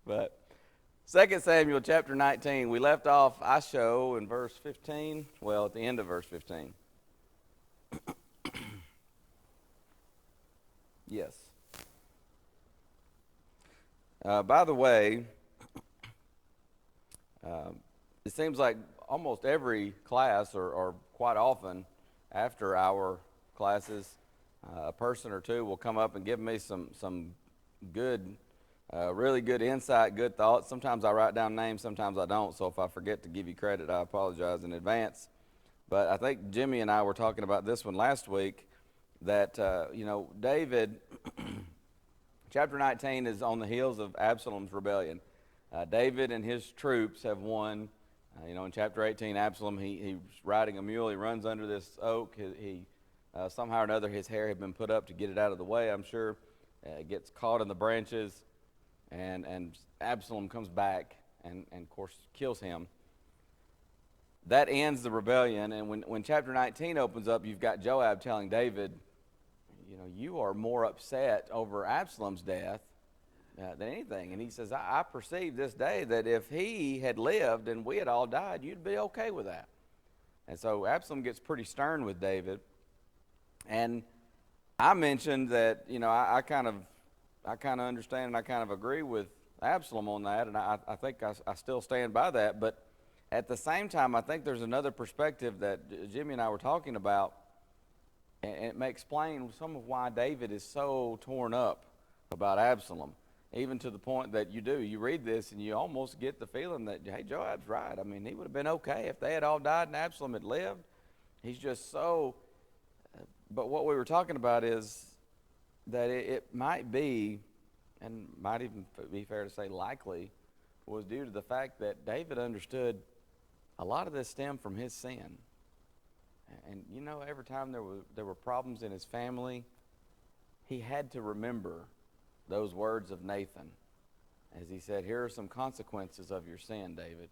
But 2 Samuel chapter 19, we left off, I show, in verse 15. Well, at the end of verse 15. Yes. By the way, it seems like almost every class, or quite often after our classes, a person or two will come up and give me some good, really good insight, good thoughts. Sometimes I write down names, sometimes I don't. So if I forget to give you credit, I apologize in advance. But I think Jimmy and I were talking about this one last week, that, David, chapter 19 is on the heels of Absalom's rebellion. David and his troops have won. In chapter 18, Absalom, he's riding a mule. He runs under this oak. He somehow or another, his hair had been put up to get it out of the way, I'm sure. Gets caught in the branches, and Absalom comes back and, of course, kills him. That ends the rebellion, and when chapter 19 opens up, you've got Joab telling David, you are more upset over Absalom's death than anything. And he says, I perceive this day that if he had lived and we had all died, you'd be okay with that. And so Absalom gets pretty stern with David. And I mentioned that, I kind of understand and I kind of agree with Absalom on that, and I think I still stand by that. But at the same time, I think there's another perspective that Jimmy and I were talking about, and it may explain some of why David is so torn up about Absalom, even to the point that you read this and you almost get the feeling that, hey, Joab's right. I mean, he would have been okay if they had all died and Absalom had lived. He's just so... But what we were talking about is that it might be, and might even be fair to say likely, was due to the fact that David understood a lot of this stemmed from his sin. And every time there were problems in his family, he had to remember those words of Nathan as he said, here are some consequences of your sin, David.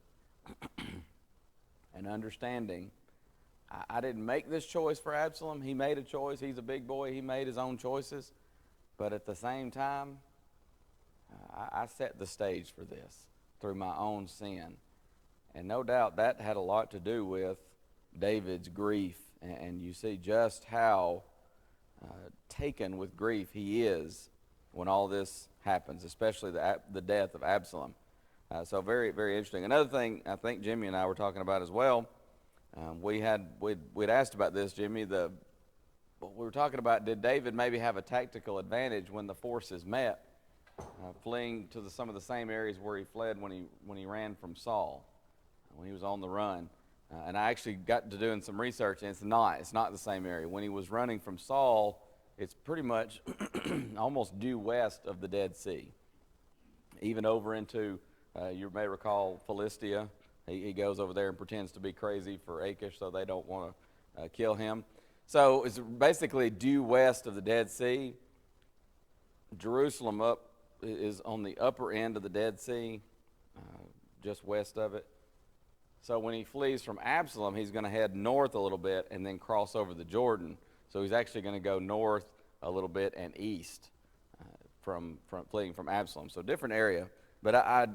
And understanding, I didn't make this choice for Absalom. He made a choice. He's a big boy. He made his own choices. But at the same time, I set the stage for this through my own sin. And no doubt that had a lot to do with David's grief. And you see just how taken with grief he is when all this happens, especially the death of Absalom. So very, very interesting. Another thing I think Jimmy and I were talking about as well, we'd asked about this, Jimmy. We were talking about, did David maybe have a tactical advantage when the forces met, fleeing to some of the same areas where he fled when he ran from Saul, when he was on the run. And I actually got to doing some research, and it's not the same area. When he was running from Saul, it's pretty much almost due west of the Dead Sea, even over into, you may recall, Philistia. He goes over there and pretends to be crazy for Achish, so they don't want to kill him. So it's basically due west of the Dead Sea. Jerusalem is on the upper end of the Dead Sea, just west of it. So when he flees from Absalom, he's going to head north a little bit and then cross over the Jordan. So he's actually going to go north a little bit and east from fleeing from Absalom. So different area. But I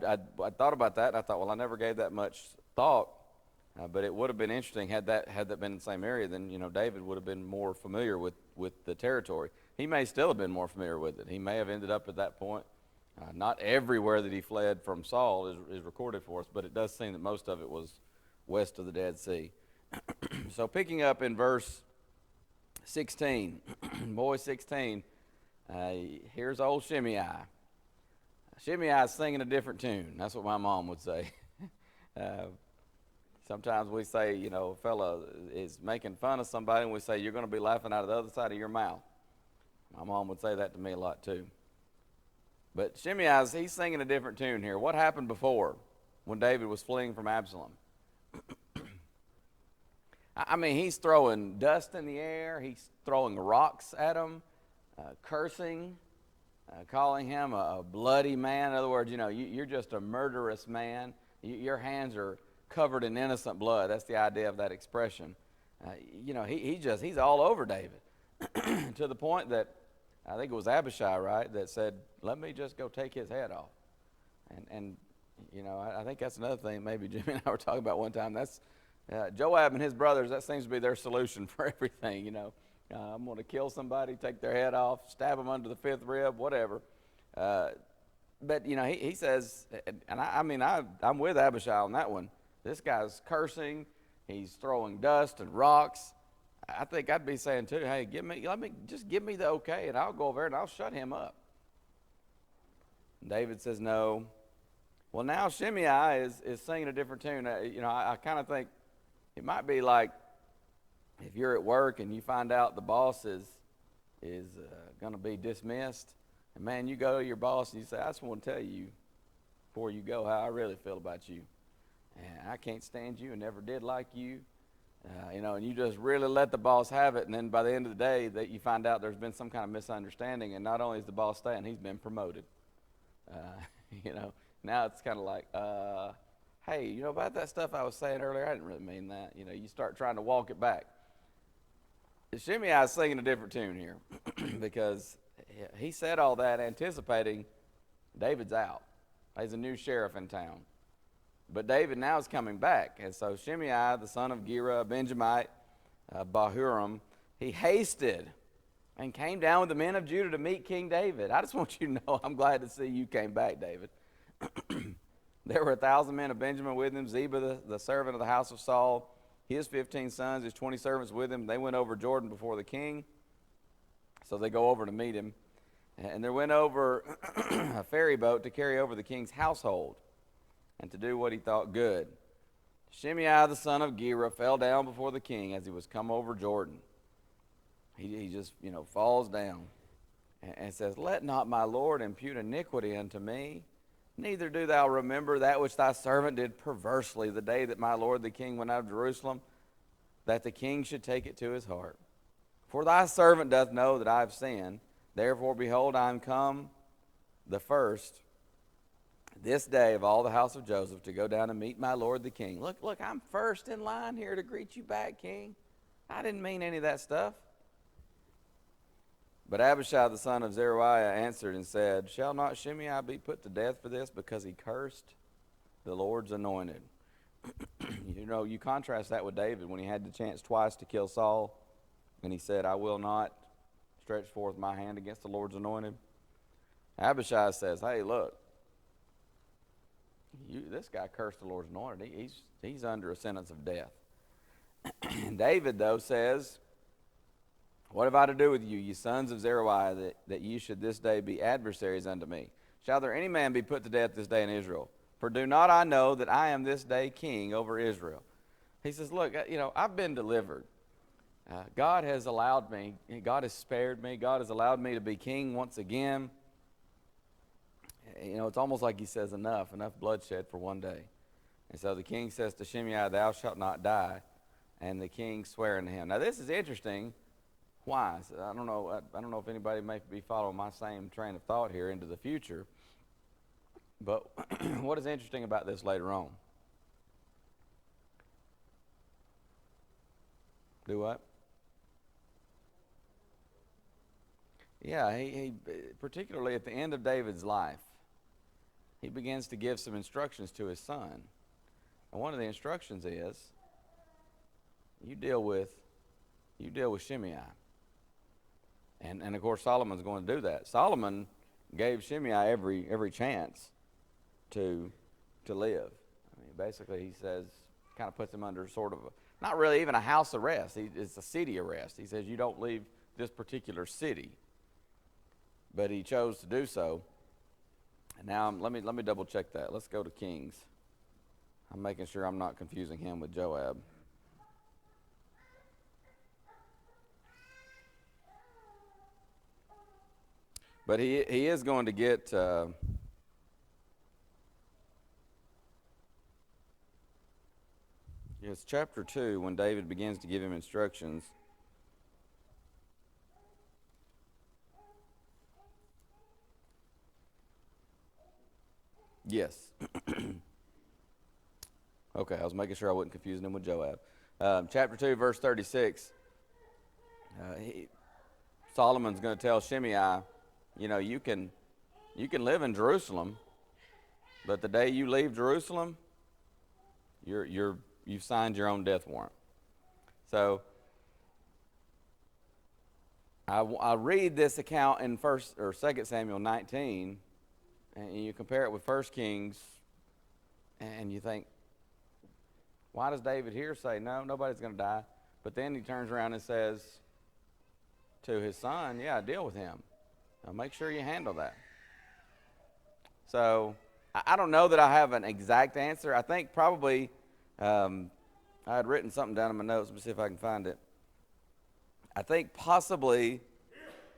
thought about that, and I thought, well, I never gave that much thought. But it would have been interesting had that been in the same area. Then David would have been more familiar with the territory. He may still have been more familiar with it. He may have ended up at that point. Not everywhere that he fled from Saul is recorded for us, but it does seem that most of it was west of the Dead Sea. So picking up in verse 16, boy 16, here's old Shimei. Shimei is singing a different tune. That's what my mom would say. Sometimes we say, a fella is making fun of somebody, and we say, you're going to be laughing out of the other side of your mouth. My mom would say that to me a lot too. But Shimei, he's singing a different tune here. What happened before when David was fleeing from Absalom? I mean, he's throwing dust in the air. He's throwing rocks at him, cursing, calling him a bloody man. In other words, you're just a murderous man. Your hands are covered in innocent blood. That's the idea of that expression. He's all over David to the point that I think it was Abishai, right, that said, let me just go take his head off. And I think that's another thing maybe Jimmy and I were talking about one time. That's Joab and his brothers, that seems to be their solution for everything, I'm going to kill somebody, take their head off, stab them under the fifth rib, whatever. But, he says, and I'm with Abishai on that one. This guy's cursing. He's throwing dust and rocks. I think I'd be saying too, hey, give me the okay, and I'll go over there and I'll shut him up. David says no. Well, now Shimei is singing a different tune. I kind of think it might be like if you're at work and you find out the boss is going to be dismissed, and man, you go to your boss and you say, I just want to tell you before you go how I really feel about you. And I can't stand you and never did like you. And you just really let the boss have it, and then by the end of the day that you find out there's been some kind of misunderstanding, and not only is the boss staying, he's been promoted. Now it's kind of like, hey, about that stuff I was saying earlier, I didn't really mean that. You start trying to walk it back. Shimei is singing a different tune here because he said all that anticipating David's out. He's a new sheriff in town. But David now is coming back. And so Shimei, the son of Gera, a Benjamite, Bahurim, he hasted and came down with the men of Judah to meet King David. I just want you to know I'm glad to see you came back, David. There were 1,000 men of Benjamin with him, Ziba, the servant of the house of Saul, his 15 sons, his 20 servants with him. They went over Jordan before the king. So they go over to meet him. And there went over a ferry boat to carry over the king's household and to do what he thought good. Shimei, the son of Gera, fell down before the king as he was come over Jordan. He just, falls down and says, let not my Lord impute iniquity unto me, neither do thou remember that which thy servant did perversely the day that my Lord the king went out of Jerusalem, that the king should take it to his heart. For thy servant doth know that I have sinned. Therefore, behold, I am come the first this day of all the house of Joseph to go down and meet my Lord the king. Look, I'm first in line here to greet you back, king. I didn't mean any of that stuff. But Abishai the son of Zeruiah answered and said, shall not Shimei be put to death for this, because he cursed the Lord's anointed? You contrast that with David when he had the chance twice to kill Saul, and he said, I will not stretch forth my hand against the Lord's anointed. Abishai says, hey, look, this guy cursed the Lord's anointed. He's under a sentence of death. David, though, says, what have I to do with you, ye sons of Zeruiah, that ye should this day be adversaries unto me? Shall there any man be put to death this day in Israel? For do not I know that I am this day king over Israel? He says, look, I've been delivered. God has allowed me. God has spared me. God has allowed me to be king once again. It's almost like he says, enough bloodshed for one day. And so the king says to Shimei, thou shalt not die. And the king swearing to him. Now this is interesting. Why? I don't know if anybody may be following my same train of thought here into the future. But what is interesting about this later on? Do what? Yeah, he particularly at the end of David's life, he begins to give some instructions to his son. And one of the instructions is, you deal with Shimei. And of course Solomon's going to do that. Solomon gave Shimei every chance to live. Basically he says, kind of puts him under sort of not really even a house arrest. It's a city arrest. He says you don't leave this particular city. But he chose to do so. And now let me double check that. Let's go to Kings. I'm making sure I'm not confusing him with Joab. But he is going to get it's chapter 2 when David begins to give him instructions. Yes. Okay, I was making sure I wasn't confusing him with Joab. Chapter 2, verse 36. Solomon's going to tell Shimei, you can live in Jerusalem, but the day you leave Jerusalem, you've signed your own death warrant. So I read this account in 1st or 2nd Samuel 19, and you compare it with 1 Kings, and you think, why does David here say, no, nobody's going to die? But then he turns around and says to his son, yeah, deal with him. Now make sure you handle that. So I don't know that I have an exact answer. I think probably I had written something down in my notes. Let me see if I can find it. I think possibly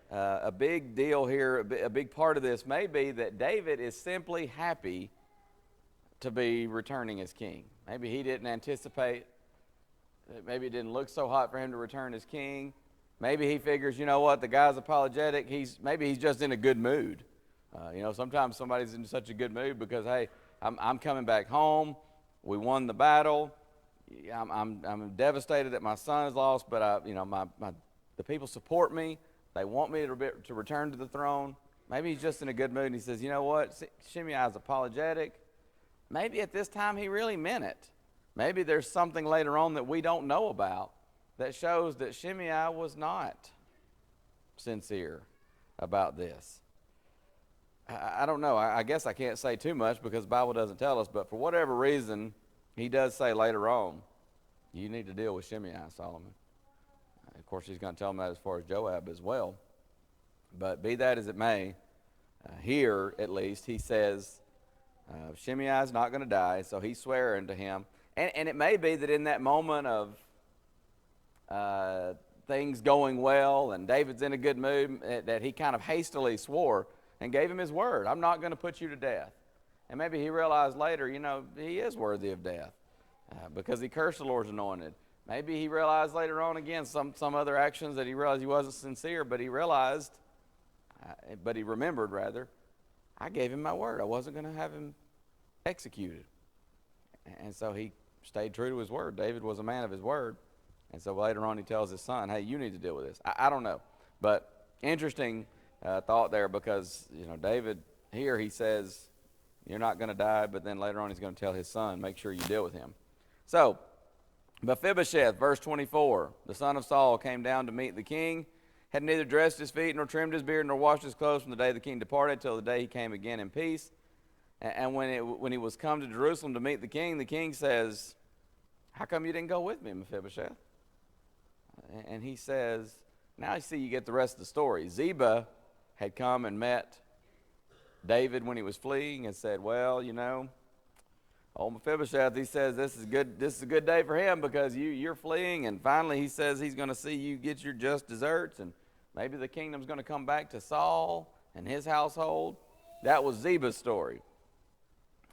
a big deal here, a big part of this may be that David is simply happy to be returning as king. Maybe he didn't anticipate, maybe it didn't look so hot for him to return as king. Maybe he figures, you know what, the guy's apologetic. Maybe he's just in a good mood. Sometimes somebody's in such a good mood because, hey, I'm coming back home. We won the battle. I'm devastated that my son is lost, but the people support me. They want me to return to the throne. Maybe he's just in a good mood, and he says, you know what, Shimei is apologetic. Maybe at this time he really meant it. Maybe there's something later on that we don't know about that shows that Shimei was not sincere about this. I don't know. I guess I can't say too much because the Bible doesn't tell us, but for whatever reason, he does say later on, you need to deal with Shimei, Solomon. Of course, he's going to tell him that as far as Joab as well. But be that as it may, here at least, he says, Shimei is not going to die, so he's swearing to him. And it may be that in that moment of things going well and David's in a good mood, that he kind of hastily swore and gave him his word. I'm not going to put you to death. And maybe he realized later, he is worthy of death because he cursed the Lord's anointed. Maybe he realized later on again some other actions that he realized he wasn't sincere, but he remembered rather, I gave him my word. I wasn't going to have him executed. And so he stayed true to his word. David was a man of his word. And so later on he tells his son, hey, you need to deal with this. I don't know. But interesting thought there because, David here he says, you're not going to die, but then later on he's going to tell his son, make sure you deal with him. So Mephibosheth, verse 24, the son of Saul came down to meet the king, had neither dressed his feet nor trimmed his beard nor washed his clothes from the day the king departed till the day he came again in peace. And when he was come to Jerusalem to meet the king says, how come you didn't go with me, Mephibosheth? And he says, now you see you get the rest of the story. Ziba had come and met David when he was fleeing and said, well, old Mephibosheth, he says this is a good day for him because you're fleeing, and finally he says he's going to see you get your just deserts, and maybe the kingdom's going to come back to Saul and his household. That was Ziba's story.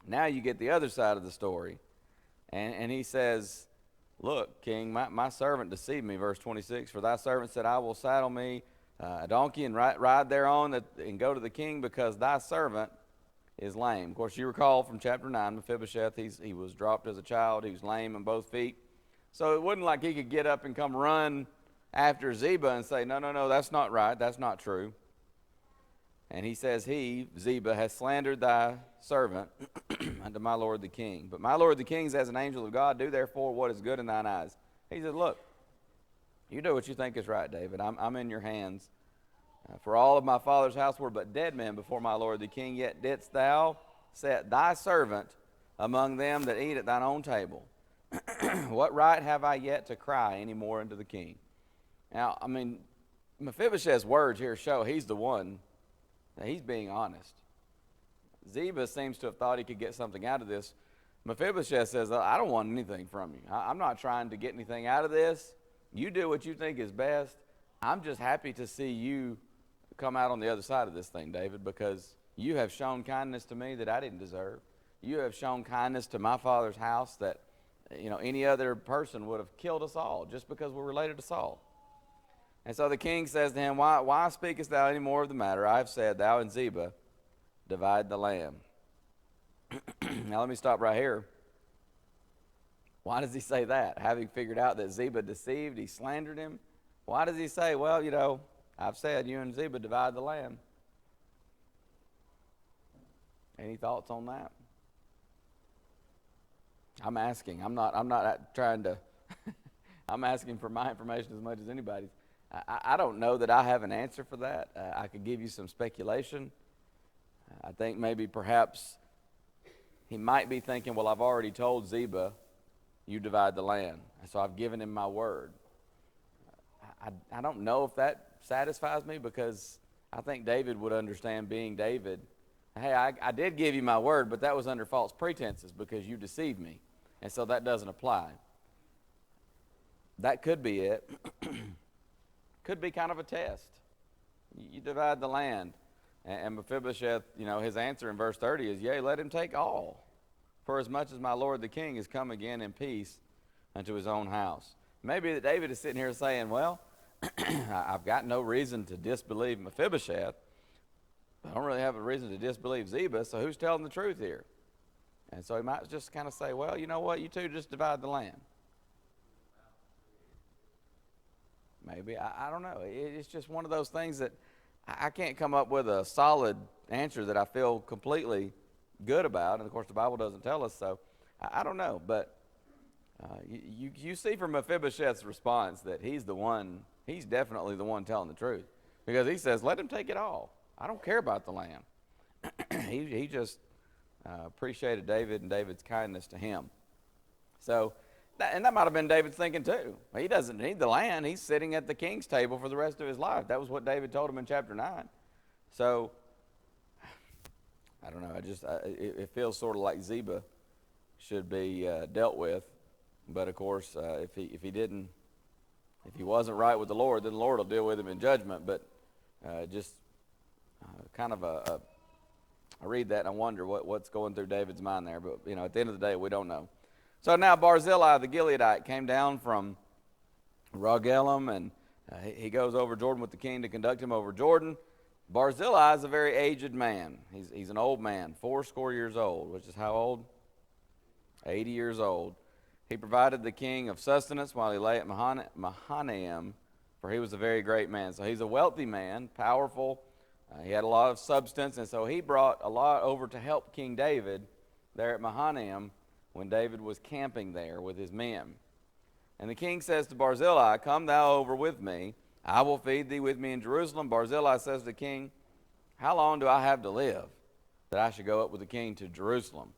Now you get the other side of the story, and he says, look, king, my servant deceived me, verse 26, for thy servant said, I will saddle me a donkey and ride thereon and go to the king because thy servant is lame. Of course, you recall from chapter 9, Mephibosheth, he was dropped as a child. He was lame in both feet. So it wasn't like he could get up and come run after Ziba and say, no, that's not right. That's not true. And he says, Ziba, has slandered thy servant unto my lord the king. But my lord the king is as an angel of God. Do therefore what is good in thine eyes. He says, look, you do what you think is right, David. I'm in your hands. For all of my father's house were but dead men before my lord the king, yet didst thou set thy servant among them that eat at thine own table. What right have I yet to cry any more unto the king? Now, Mephibosheth's words here show he's the one, that he's being honest. Ziba seems to have thought he could get something out of this. Mephibosheth says, I don't want anything from you. I'm not trying to get anything out of this. You do what you think is best. I'm just happy to see you come out on the other side of this thing, David, because you have shown kindness to me that I didn't deserve. You have shown kindness to my father's house that, any other person would have killed us all just because we're related to Saul. And so the king says to him, why speakest thou any more of the matter? I have said, thou and Ziba divide the land. Now let me stop right here. Why does he say that? Having figured out that Ziba deceived, he slandered him. Why does he say, well, I've said you and Ziba divide the land? Any thoughts on that? I'm asking. I'm not trying to. I'm asking for my information as much as anybody's. I don't know that I have an answer for that. I could give you some speculation. I think maybe perhaps he might be thinking, well, I've already told Ziba, you divide the land. So I've given him my word. I don't know if that satisfies me, because I think David would understand, being David, hey, I did give you my word, but that was under false pretenses because you deceived me. And so that doesn't apply. That could be it. Could be kind of a test. You divide the land. And Mephibosheth, his answer in verse 30 is, yea, let him take all, for as much as my lord the king is come again in peace unto his own house. Maybe that David is sitting here saying, well, I've got no reason to disbelieve Mephibosheth. I don't really have a reason to disbelieve Ziba, so who's telling the truth here? And so he might just kind of say, well, you know what, you two just divide the land. Maybe, I don't know. It's just one of those things that I can't come up with a solid answer that I feel completely good about. And of course the Bible doesn't tell us, so I don't know. But you see from Mephibosheth's response that he's definitely the one telling the truth. Because he says, let him take it all. I don't care about the land. He just appreciated David and David's kindness to him. So, and that might have been David's thinking too. He doesn't need the land. He's sitting at the king's table for the rest of his life. That was what David told him in chapter 9. So, I don't know. It feels sort of like Ziba should be dealt with. But of course, if he wasn't right with the Lord, then the Lord will deal with him in judgment. But kind of I read that and I wonder what's going through David's mind there. But at the end of the day, we don't know. So now Barzillai the Gileadite came down from Rogelim, and he goes over Jordan with the king to conduct him over Jordan. Barzillai is a very aged man. He's an old man, 80 years old, which is how old? 80 years old. He provided the king of sustenance while he lay at Mahanaim, for he was a very great man. So he's a wealthy man, powerful. He had a lot of substance, and so he brought a lot over to help King David there at Mahanaim when David was camping there with his men. And the king says to Barzillai, come thou over with me. I will feed thee with me in Jerusalem. Barzillai says to the king, how long do I have to live that I should go up with the king to Jerusalem?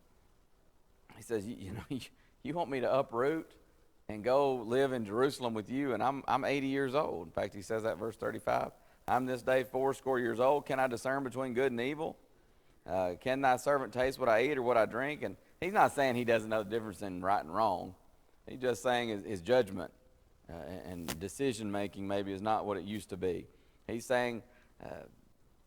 He says, you want me to uproot and go live in Jerusalem with you? And I'm 80 years old. In fact, he says that verse 35. I'm this day 80 years old. Can I discern between good and evil? Can thy servant taste what I eat or what I drink? And he's not saying he doesn't know the difference in right and wrong. He's just saying his judgment and decision-making maybe is not what it used to be. He's saying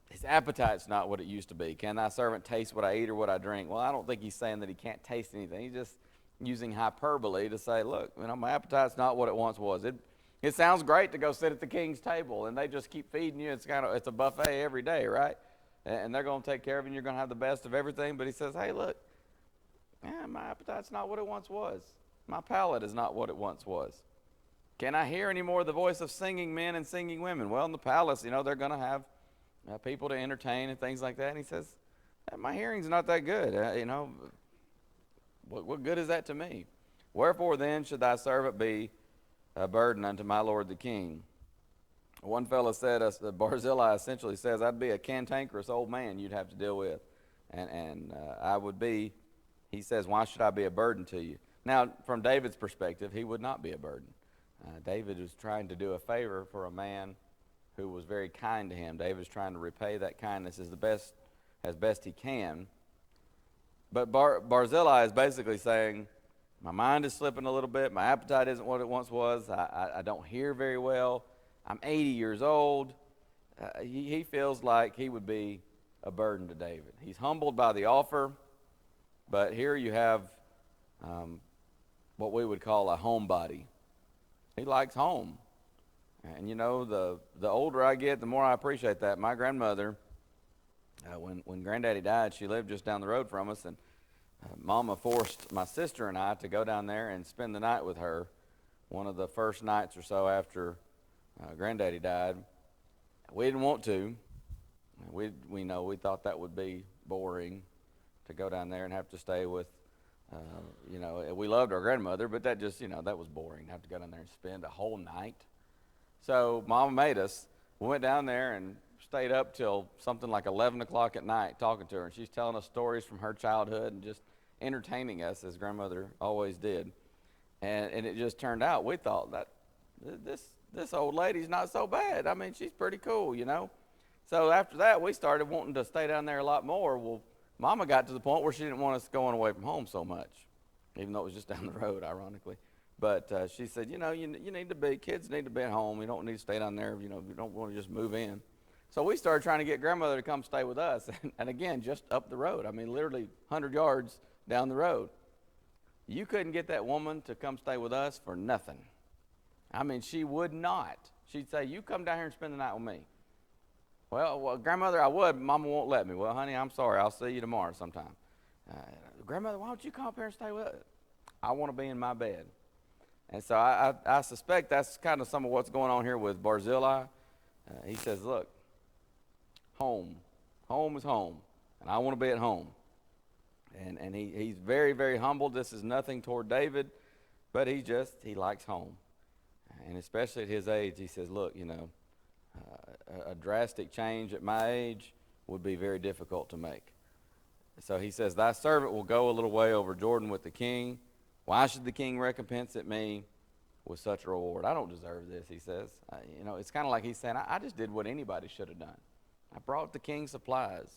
his appetite's not what it used to be. Can thy servant taste what I eat or what I drink? Well, I don't think he's saying that he can't taste anything. He's just using hyperbole to say, look, my appetite's not what it once was. It sounds great to go sit at the king's table, and they just keep feeding you. It's a buffet every day, right? And they're going to take care of you, and you're going to have the best of everything. But he says, hey, look, my appetite's not what it once was. My palate is not what it once was. Can I hear any more the voice of singing men and singing women? Well, in the palace, they're going to have people to entertain and things like that. And he says, my hearing's not that good. What good is that to me? Wherefore then should thy servant be a burden unto my lord the king? One fellow said, Barzillai essentially says, I'd be a cantankerous old man you'd have to deal with. And I would be, he says, why should I be a burden to you? Now, from David's perspective, he would not be a burden. David was trying to do a favor for a man who was very kind to him. David is trying to repay that kindness as best he can. But Barzillai is basically saying, my mind is slipping a little bit. My appetite isn't what it once was. I don't hear very well. I'm 80 years old. He feels like he would be a burden to David. He's humbled by the offer, but here you have what we would call a homebody. He likes home. And the older I get, the more I appreciate that. My grandmother, when Granddaddy died, she lived just down the road from us, and Mama forced my sister and I to go down there and spend the night with her one of the first nights or so after Granddaddy died. We didn't want to. We thought that would be boring to go down there and have to stay with We loved our grandmother, but that just, that was boring. Have to go down there and spend a whole night. So Mama made us. We went down there and stayed up till something like 11 o'clock at night talking to her. And she's telling us stories from her childhood and just entertaining us, as grandmother always did. And it just turned out, we thought that this old lady's not so bad. I mean, she's pretty cool, So after that, we started wanting to stay down there a lot more. Well, Mama got to the point where she didn't want us going away from home so much, even though it was just down the road, ironically. But she said, you need to be, kids need to be at home. You don't need to stay down there. You don't want to just move in. So we started trying to get grandmother to come stay with us. And again, just up the road. I mean, literally 100 yards down the road. You couldn't get that woman to come stay with us for nothing. I mean, she would not. She'd say, you come down here and spend the night with me. Well, grandmother, I would, but Mama won't let me. Well, honey, I'm sorry. I'll see you tomorrow sometime. Grandmother, why don't you come up here and stay with us? I want to be in my bed. And so I suspect that's kind of some of what's going on here with Barzillai. He says, look, home is home, and I want to be at home. And he's very, very humble. This is nothing toward David, but he likes home. And especially at his age, he says, look, a drastic change at my age would be very difficult to make. So he says, thy servant will go a little way over Jordan with the king. Why should the king recompense at me with such a reward? I don't deserve this, he says. It's kind of like he's saying, I just did what anybody should have done. I brought the king supplies.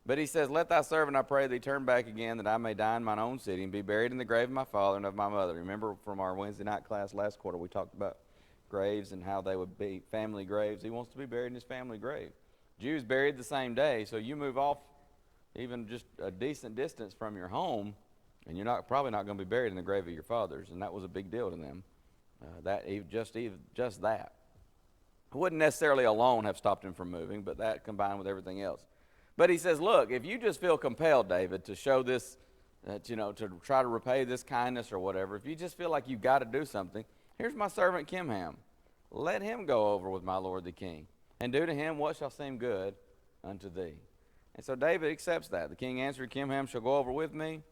But he says, let thy servant, I pray thee, turn back again, that I may die in mine own city and be buried in the grave of my father and of my mother. Remember from our Wednesday night class last quarter, we talked about graves and how they would be family graves. He wants to be buried in his family grave. Jews buried the same day, so you move off even just a decent distance from your home, and you're probably not going to be buried in the grave of your fathers, and that was a big deal to them. Just that. It wouldn't necessarily alone have stopped him from moving, but that combined with everything else. But he says, look, if you just feel compelled, David, to show this, to try to repay this kindness or whatever, if you just feel like you've got to do something, here's my servant Kimham. Let him go over with my lord the king, and do to him what shall seem good unto thee. And so David accepts that. The king answered, Kimham shall go over with me,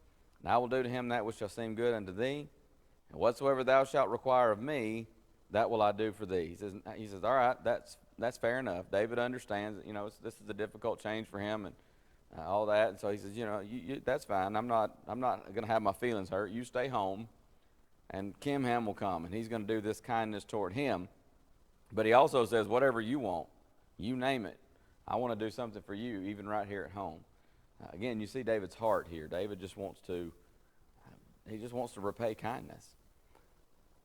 and I will do to him that which shall seem good unto thee. And whatsoever thou shalt require of me, that will I do for thee. He says, all right, that's fair enough. David understands that, this is a difficult change for him and all that. And so he says, that's fine. I'm not going to have my feelings hurt. You stay home, and Kimham will come, and he's going to do this kindness toward him. But he also says, whatever you want, you name it. I want to do something for you, even right here at home. Again, you see David's heart here. David just wants to repay kindness.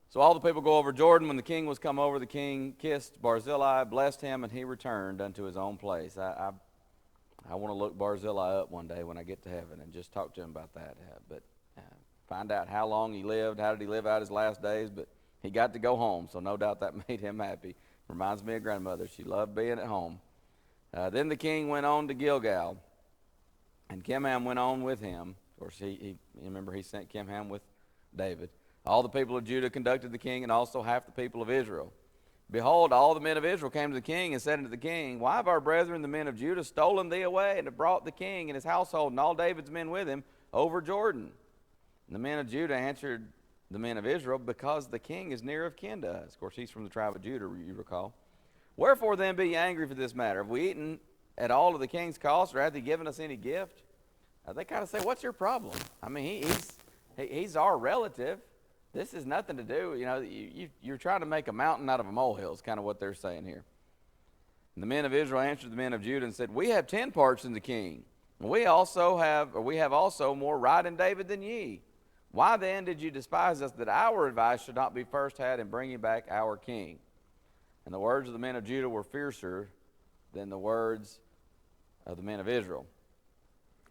So all the people go over Jordan. When the king was come over, the king kissed Barzillai, blessed him, and he returned unto his own place. I want to look Barzillai up one day when I get to heaven and just talk to him about that. Find out how long he lived, how did he live out his last days. But he got to go home, so no doubt that made him happy. Reminds me of grandmother. She loved being at home. Then the king went on to Gilgal, and Kimham went on with him. Of course, remember he sent Kimham with David. All the people of Judah conducted the king, and also half the people of Israel. Behold, all the men of Israel came to the king and said unto the king, why have our brethren, the men of Judah, stolen thee away, and have brought the king and his household and all David's men with him over Jordan? And the men of Judah answered the men of Israel, because the king is near of kin to us. Of course, he's from the tribe of Judah, you recall. Wherefore then be ye angry for this matter? Have we eaten at all of the king's cost, or hath he given us any gift? They kind of say, what's your problem? I mean, he's our relative. This is nothing to do, you're trying to make a mountain out of a molehill is kind of what they're saying here. And the men of Israel answered the men of Judah and said, we have 10 parts in the king, and we have also more right in David than ye. Why then did you despise us, that our advice should not be first had in bringing back our king? And the words of the men of Judah were fiercer than the words of the men of Israel.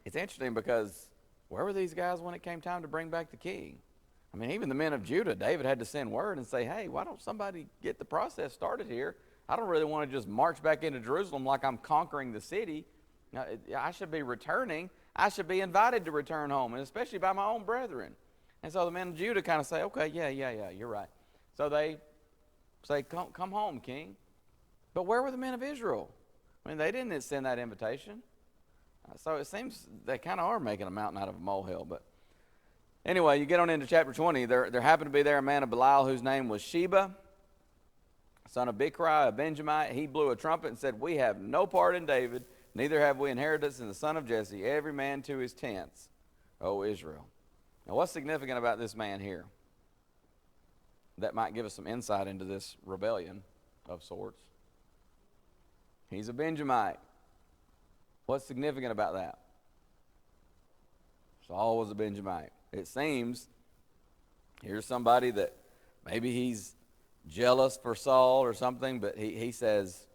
It's interesting because where were these guys when it came time to bring back the king? I mean, even the men of Judah, David had to send word and say, hey, why don't somebody get the process started here? I don't really want to just march back into Jerusalem like I'm conquering the city. I should be returning. I should be invited to return home, and especially by my own brethren. And so the men of Judah kind of say, okay, yeah, you're right. So they say, come home, king. But where were the men of Israel? I mean, they didn't send that invitation. So it seems they kind of are making a mountain out of a molehill. But Anyway, you get on into chapter 20. There happened to be there a man of Belial whose name was Sheba, son of Bichri, a Benjamite. He blew a trumpet and said, "We have no part in David, neither have we inheritance in the son of Jesse, every man to his tents, O Israel." Now, what's significant about this man here? That might give us some insight into this rebellion of sorts. He's a Benjamite. What's significant about that? Saul was a Benjamite. It seems here's somebody that maybe he's jealous for Saul or something, but he says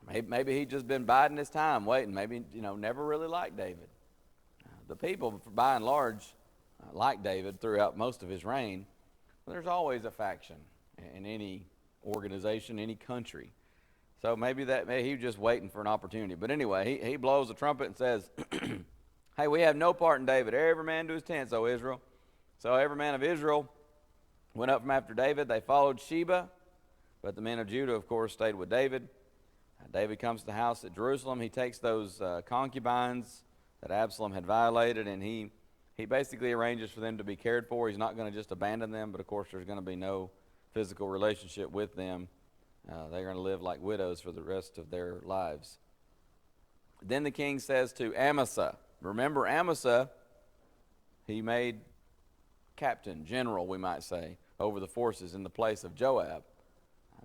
maybe he'd just been biding his time, waiting. Maybe, never really liked David. The people, by and large, liked David throughout most of his reign. But there's always a faction in any organization, any country. So maybe he was just waiting for an opportunity. But anyway, he blows a trumpet and says, "Hey, we have no part in David. Every man to his tents, O Israel." So every man of Israel went up from after David. They followed Sheba, but the men of Judah, of course, stayed with David. David comes to the house at Jerusalem. He takes those concubines that Absalom had violated, and he basically arranges for them to be cared for. He's not going to just abandon them, but of course there's going to be no physical relationship with them. They're going to live like widows for the rest of their lives. Then the king says to Amasa, remember Amasa, he made captain, general, we might say, over the forces in the place of Joab.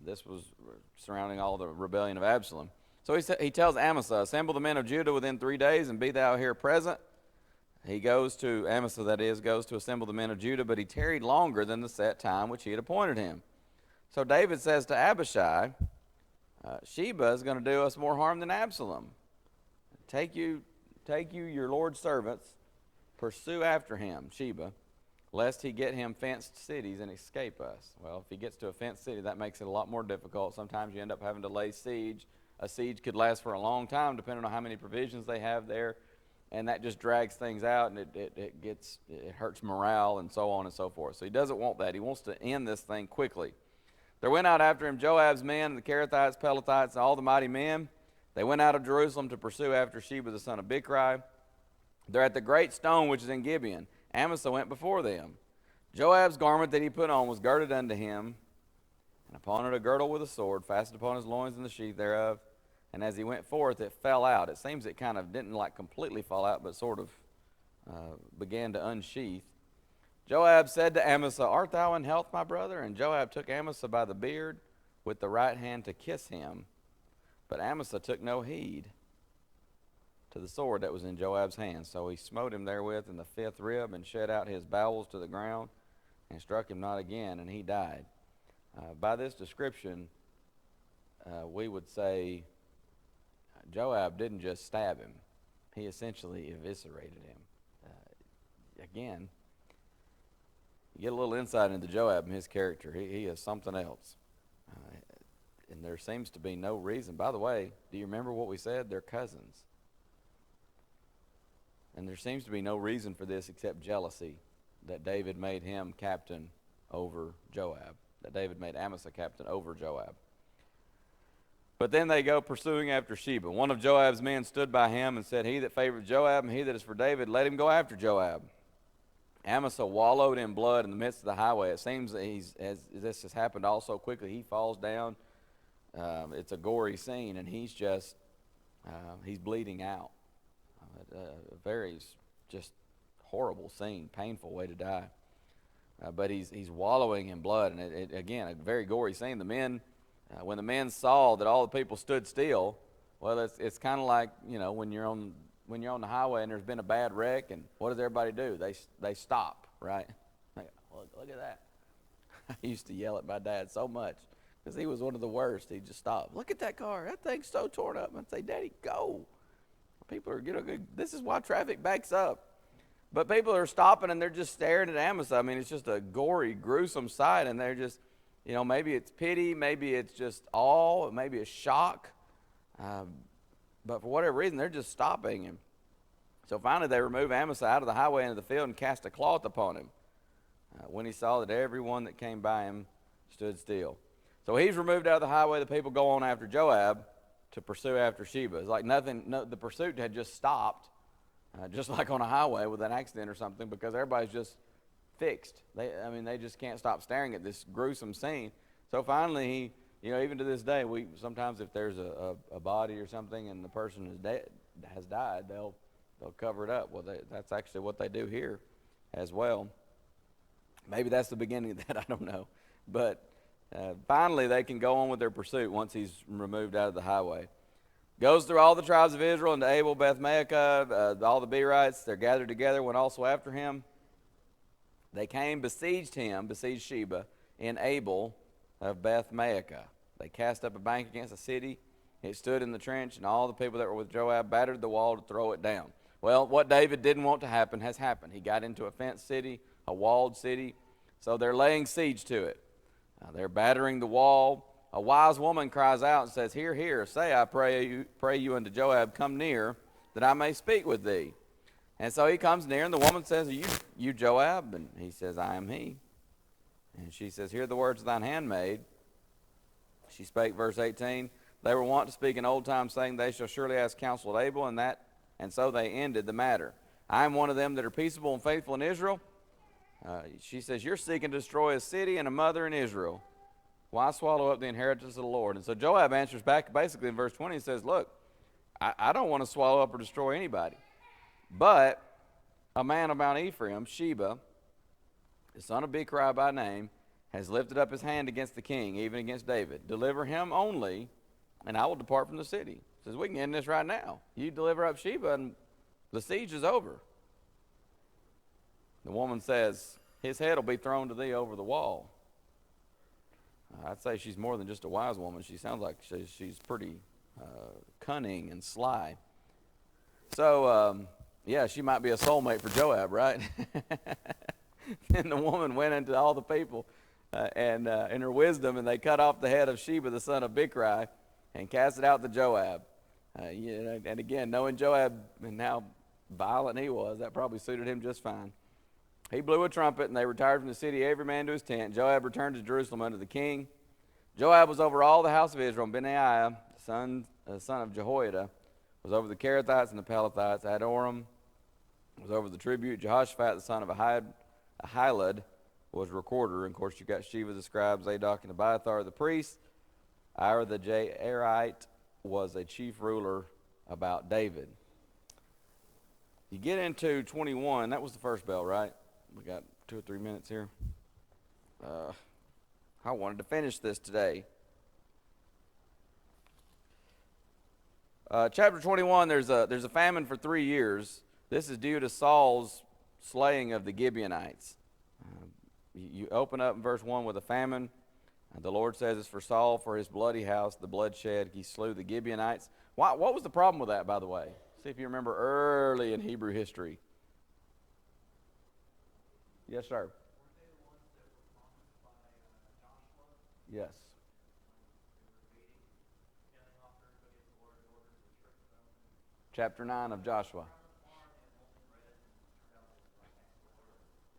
This was surrounding all the rebellion of Absalom. So he tells Amasa, "Assemble the men of Judah within 3 days, and be thou here present." Amasa goes to assemble the men of Judah, but he tarried longer than the set time which he had appointed him. So David says to Abishai, "Sheba is going to do us more harm than Absalom. Take you your Lord's servants, pursue after him, Sheba, lest he get him fenced cities and escape us." Well, if he gets to a fenced city, that makes it a lot more difficult. Sometimes you end up having to lay siege. A siege could last for a long time, depending on how many provisions they have there, and that just drags things out, and it hurts morale, and so on and so forth. So he doesn't want that. He wants to end this thing quickly. There went out after him Joab's men, the Kerethites, Pelethites, and all the mighty men. They went out of Jerusalem to pursue after Sheba the son of Bichri. They're at the great stone which is in Gibeon. Amasa went before them. Joab's garment that he put on was girded unto him, and upon it a girdle with a sword, fastened upon his loins and the sheath thereof. And as he went forth, it fell out. It seems it kind of didn't completely fall out, but sort of began to unsheath. Joab said to Amasa, "Art thou in health, my brother?" And Joab took Amasa by the beard with the right hand to kiss him. But Amasa took no heed to the sword that was in Joab's hand. So he smote him therewith in the 5th rib, and shed out his bowels to the ground, and struck him not again, and he died. By this description, we would say Joab didn't just stab him. He essentially eviscerated him. Again, you get a little insight into Joab and his character. He is something else. And there seems to be no reason. By the way, do you remember what we said? They're cousins. And there seems to be no reason for this except jealousy, that David made him captain over Joab, that David made Amasa captain over Joab. But then they go pursuing after Sheba. One of Joab's men stood by him and said, "He that favoreth Joab, and he that is for David, let him go after Joab." Amasa wallowed in blood in the midst of the highway. It seems that as this has happened all so quickly, he falls down. It's a gory scene, and he's bleeding out. A very just horrible scene, painful way to die. But he's wallowing in blood, and again, a very gory scene. The men, when the men saw that all the people stood still, well, it's kind of like, when you're on the highway and there's been a bad wreck, and what does everybody do? They stop, right? Look at that. I used to yell at my dad so much because he was one of the worst. He'd just stop. "Look at that car. That thing's so torn up." And I'd say, "Daddy, go." People are, this is why traffic backs up. But people are stopping and they're just staring at Amasa. I mean, it's just a gory, gruesome sight, and they're just, maybe it's pity, maybe it's just awe, maybe it's shock. But for whatever reason, they're just stopping him. So finally they remove Amasa out of the highway into the field and cast a cloth upon him, when he saw that everyone that came by him stood still. So he's removed out of the highway. The people go on after Joab to pursue after Sheba. It's like the pursuit had just stopped, just like on a highway with an accident or something, because everybody's just fixed. They just can't stop staring at this gruesome scene. So finally, even to this day, we sometimes if there's a body or something and the person has died, they'll cover it up. Well, that's actually what they do here as well. Maybe that's the beginning of that. I don't know, but finally they can go on with their pursuit once he's removed out of the highway. Goes through all the tribes of Israel into Abel, Beth-maachah, all the Berites. They're gathered together, went also after him. They came, besieged Sheba, in Abel of Beth-maachah. They cast up a bank against the city. It stood in the trench, and all the people that were with Joab battered the wall to throw it down. Well, what David didn't want to happen has happened. He got into a fenced city, a walled city, so they're laying siege to it. They're battering the wall. A wise woman cries out and says, Hear, hear, say, I pray you unto Joab, come near, that I may speak with thee. And so he comes near, and the woman says, Are you Joab? And he says, I am he. And she says, Hear the words of thine handmaid. She spake, verse 18, They were wont to speak in old times, saying, They shall surely ask counsel at Abel, and so they ended the matter. I am one of them that are peaceable and faithful in Israel. She says, You're seeking to destroy a city and a mother in Israel. Why swallow up the inheritance of the Lord? And so Joab answers back basically in verse 20 and says, Look, I don't want to swallow up or destroy anybody. But a man of Mount Ephraim, Sheba, the son of Bichri by name, has lifted up his hand against the king, even against David. Deliver him only, and I will depart from the city. He says, we can end this right now. You deliver up Sheba, and the siege is over. The woman says, his head will be thrown to thee over the wall. I'd say she's more than just a wise woman. She sounds like she's pretty cunning and sly. So, she might be a soulmate for Joab, right? And the woman went into all the people and in her wisdom, and they cut off the head of Sheba, the son of Bichri, and cast it out to Joab. And again, knowing Joab and how violent he was, that probably suited him just fine. He blew a trumpet, and they retired from the city, every man to his tent. Joab returned to Jerusalem unto the king. Joab was over all the house of Israel, and Benaiah, son of Jehoiada, was over the Kerethites and the Pelethites. Adoram was over the tribute. Jehoshaphat, the son of Ahilud, was recorder. And of course, you got Sheva the scribe, Zadok and Abiathar the priest. Ira the Jairite was a chief ruler about David. You get into 21. That was the first bell, right? We got 2 or 3 minutes here. I wanted to finish this today. Chapter 21, there's a famine for 3 years. This is due to Saul's slaying of the Gibeonites. You open up in verse 1 with a famine. The Lord says it's for Saul, for his bloody house, the bloodshed. He slew the Gibeonites. What was the problem with that, by the way? See if you remember early in Hebrew history. Yes, sir. Weren't they the ones that were promised by Joshua? Yes. They were waiting, killing off everybody at the Lord's orders to trick them. Chapter 9 of Joshua.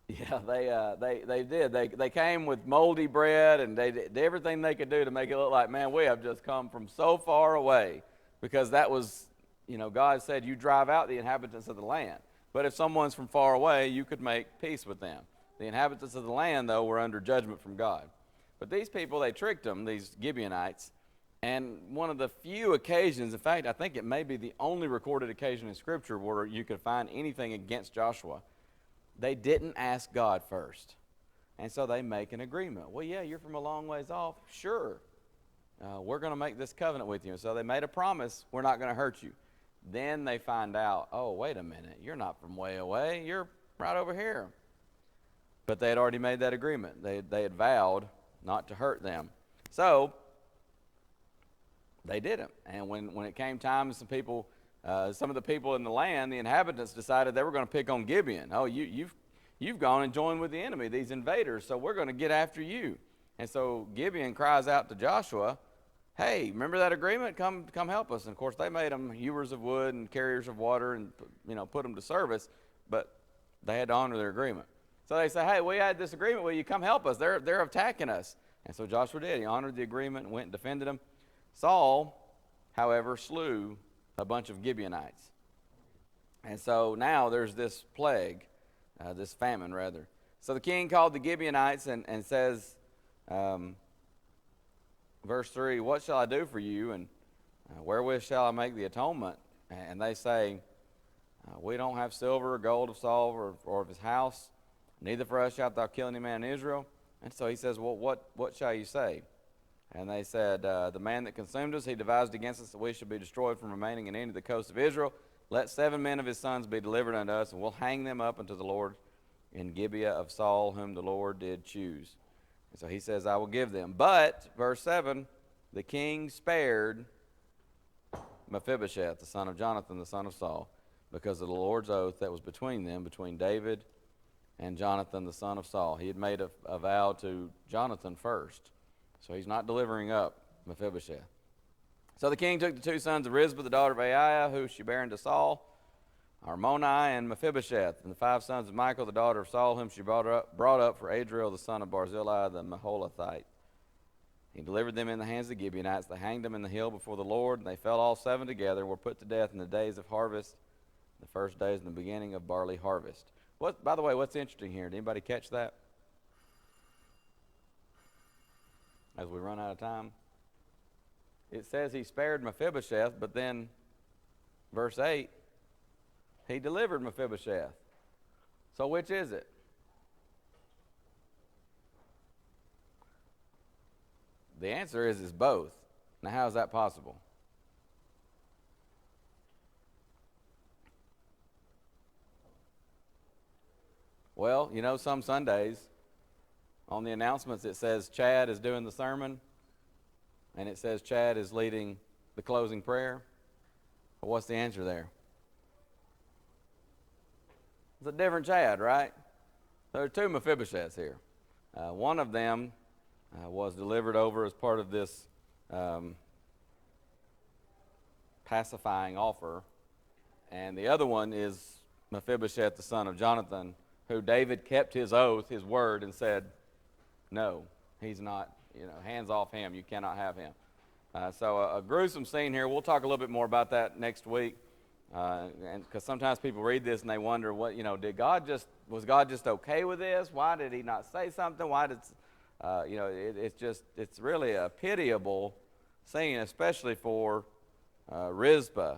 Yeah, they did. They came with moldy bread, and they did everything they could do to make it look like, man, we have just come from so far away. Because that was, God said, you drive out the inhabitants of the land. But if someone's from far away, you could make peace with them. The inhabitants of the land, though, were under judgment from God. But these people, they tricked them, these Gibeonites. And one of the few occasions, in fact, I think it may be the only recorded occasion in Scripture where you could find anything against Joshua, they didn't ask God first. And so they make an agreement. Well, yeah, you're from a long ways off. Sure. We're going to make this covenant with you. And so they made a promise, we're not going to hurt you. Then they find out, oh, wait a minute, you're not from way away, you're right over here. But they had already made that agreement. They had vowed not to hurt them. So they didn't. And when it came time, some of the people in the land, the inhabitants, decided they were going to pick on Gibeon. Oh, you've gone and joined with the enemy, these invaders, so we're going to get after you. And so Gibeon cries out to Joshua, hey, remember that agreement? Come help us. And of course, they made them hewers of wood and carriers of water and put them to service, but they had to honor their agreement. So they say, hey, we had this agreement with you. Come help us. They're attacking us. And so Joshua did. He honored the agreement and went and defended them. Saul, however, slew a bunch of Gibeonites. And so now there's this plague, this famine rather. So the king called the Gibeonites and says, verse 3, what shall I do for you, and wherewith shall I make the atonement? And they say, we don't have silver or gold of Saul or of his house, neither for us shalt thou kill any man in Israel. And so he says, well, what shall you say? And they said, the man that consumed us, he devised against us that we should be destroyed from remaining in any of the coast of Israel. Let 7 men of his sons be delivered unto us, and we'll hang them up unto the Lord in Gibeah of Saul, whom the Lord did choose. And so he says, I will give them. But, verse 7, the king spared Mephibosheth, the son of Jonathan, the son of Saul, because of the Lord's oath that was between them, between David and Jonathan, the son of Saul. He had made a vow to Jonathan first, so he's not delivering up Mephibosheth. So the king took the 2 sons of Rizpah, the daughter of Aiah, who she bare unto Saul, Armoni and Mephibosheth, and the 5 sons of Michal, the daughter of Saul, whom she brought up for Adriel, the son of Barzillai, the Maholathite. He delivered them in the hands of the Gibeonites. They hanged them in the hill before the Lord, and they fell all 7 together and were put to death in the days of harvest, the first days in the beginning of barley harvest. By the way, what's interesting here? Did anybody catch that? As we run out of time. It says he spared Mephibosheth, but then, verse 8, he delivered Mephibosheth. So which is it? The answer is both. Now, how is that possible? Well, you know, some Sundays on the announcements it says Chad is doing the sermon, and it says Chad is leading the closing prayer. But what's the answer there? It's a different Chad, right? There are 2 Mephibosheths here. One of them was delivered over as part of this pacifying offer, and the other one is Mephibosheth, the son of Jonathan, who David kept his oath, his word, and said, no, he's not, hands off him, you cannot have him. So a gruesome scene here. We'll talk a little bit more about that next week, and because sometimes people read this and they wonder, was God just okay with this? Why did he not say something? Why did it's really a pitiable scene, especially for Rizpah,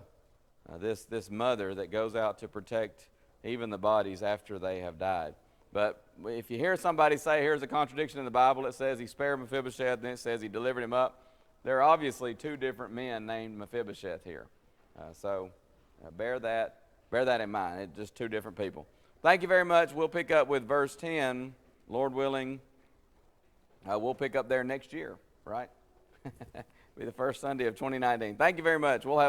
this mother that goes out to protect even the bodies after they have died. But if you hear somebody say, here's a contradiction in the Bible, it says he spared Mephibosheth, then it says he delivered him up. There are obviously 2 different men named Mephibosheth here. So bear that in mind. It's just 2 different people. Thank you very much. We'll pick up with verse 10, Lord willing. We'll pick up there next year, right? Be the first Sunday of 2019. Thank you very much. We'll have